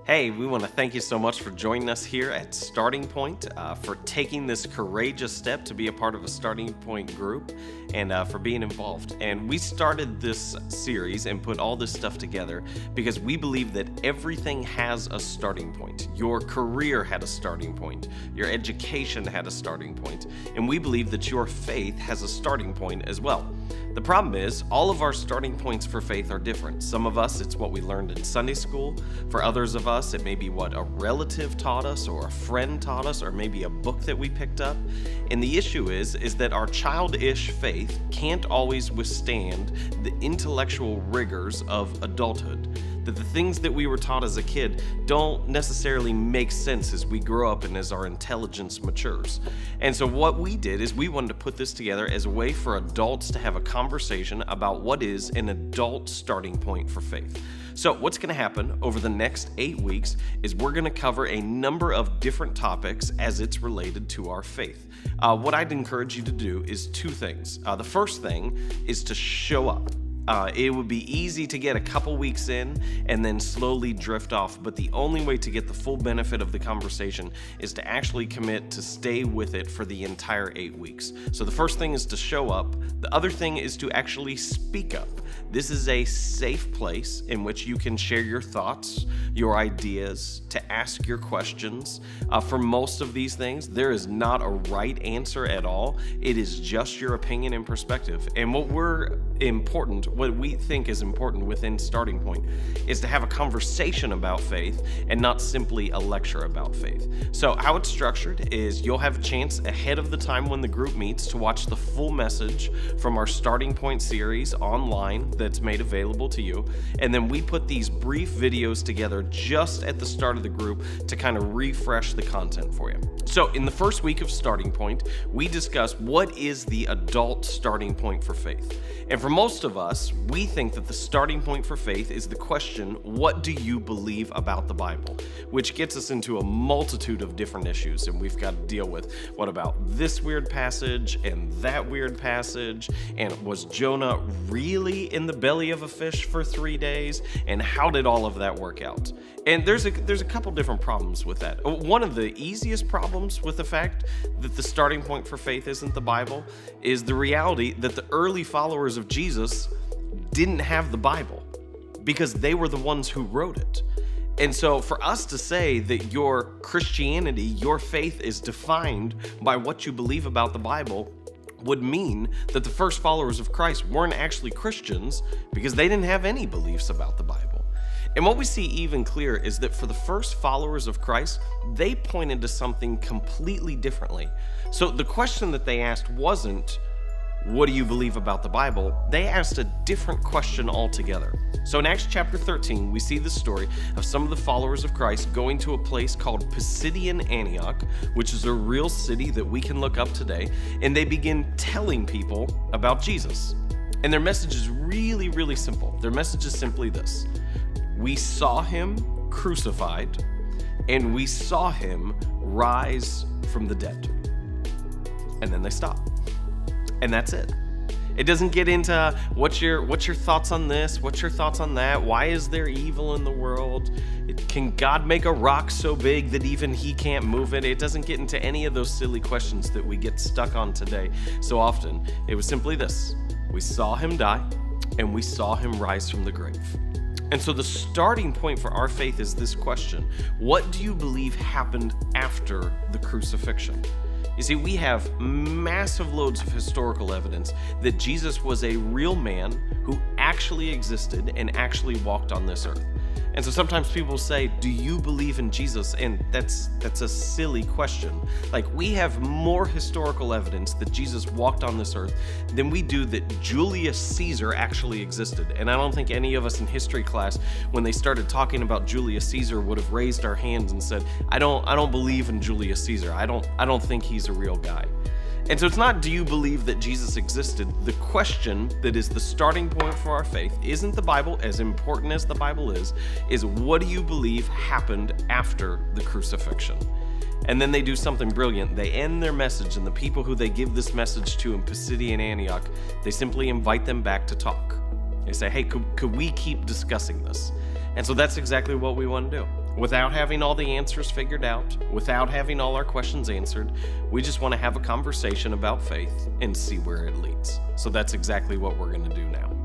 Hey, we want to thank you so much for joining us here at Starting Point, for taking this courageous step to be a part of a Starting Point group, and for being involved. And we started this series and put all this stuff together because we believe that everything has a starting point. Your career had a starting point, your education had a starting point, and we believe that your faith has a starting point as well. The problem is, all of our starting points for faith are different. Some of us, it's what we learned in Sunday school. For others of us, it may be what a relative taught us, or a friend taught us, or maybe a book that we picked up. And the issue is that our childish faith can't always withstand the intellectual rigors of adulthood. That the things that we were taught as a kid don't necessarily make sense as we grow up and as our intelligence matures. And so what we did is we wanted to put this together as a way for adults to have a conversation about what is an adult starting point for faith. So what's going to happen over the next 8 weeks is we're going to cover a number of different topics as it's related to our faith. What I'd encourage you to do is two things. The first thing is to show up. It would be easy to get a couple weeks in and then slowly drift off, but the only way to get the full benefit of the conversation is to actually commit to stay with it for the entire 8 weeks. So the first thing is to show up. The other thing is to actually speak up. This is a safe place in which you can share your thoughts, your ideas, to ask your questions. For most of these things, there is not a right answer at all. It is just your opinion and perspective. And what we think is important within Starting Point is to have a conversation about faith and not simply a lecture about faith. So how it's structured is you'll have a chance ahead of the time when the group meets to watch the full message from our Starting Point series online that's made available to you. And then we put these brief videos together just at the start of the group to kind of refresh the content for you. So in the first week of Starting Point, we discuss what is the adult starting point for faith. And for most of us, we think that the starting point for faith is the question, what do you believe about the Bible? Which gets us into a multitude of different issues, and we've got to deal with what about this weird passage and that weird passage, and was Jonah really in the belly of a fish for 3 days, and how did all of that work out? And there's a couple different problems with that. One of the easiest problems with the fact that the starting point for faith isn't the Bible is the reality that the early followers of Jesus didn't have the Bible because they were the ones who wrote it. And so for us to say that your Christianity, your faith is defined by what you believe about the Bible would mean that the first followers of Christ weren't actually Christians because they didn't have any beliefs about the Bible. And what we see even clearer is that for the first followers of Christ, they pointed to something completely differently. So the question that they asked wasn't, what do you believe about the Bible? They asked a different question altogether. So in Acts chapter 13, we see the story of some of the followers of Christ going to a place called Pisidian Antioch, which is a real city that we can look up today, and they begin telling people about Jesus. And their message is really, really simple. Their message is simply this: we saw him crucified, and we saw him rise from the dead. And then they stop. And that's it. It doesn't get into what's your thoughts on this, what's your thoughts on that, why is there evil in the world, can God make a rock so big that even he can't move it? It doesn't get into any of those silly questions that we get stuck on today so often. It was simply this: we saw him die, and we saw him rise from the grave. And so the starting point for our faith is this question: what do you believe happened after the crucifixion? You see, we have massive loads of historical evidence that Jesus was a real man who actually existed and actually walked on this earth. And so sometimes people say, do you believe in Jesus? And that's a silly question. Like, we have more historical evidence that Jesus walked on this earth than we do that Julius Caesar actually existed. And I don't think any of us in history class, when they started talking about Julius Caesar, would have raised our hands and said, I don't believe in Julius Caesar. I don't think he's a real guy. And so it's not, do you believe that Jesus existed? The question that is the starting point for our faith isn't the Bible, as important as the Bible is what do you believe happened after the crucifixion? And then they do something brilliant. They end their message, and the people who they give this message to in Pisidian Antioch, they simply invite them back to talk. They say, hey, could we keep discussing this? And so that's exactly what we want to do. Without having all the answers figured out, without having all our questions answered, we just want to have a conversation about faith and see where it leads. So that's exactly what we're going to do now.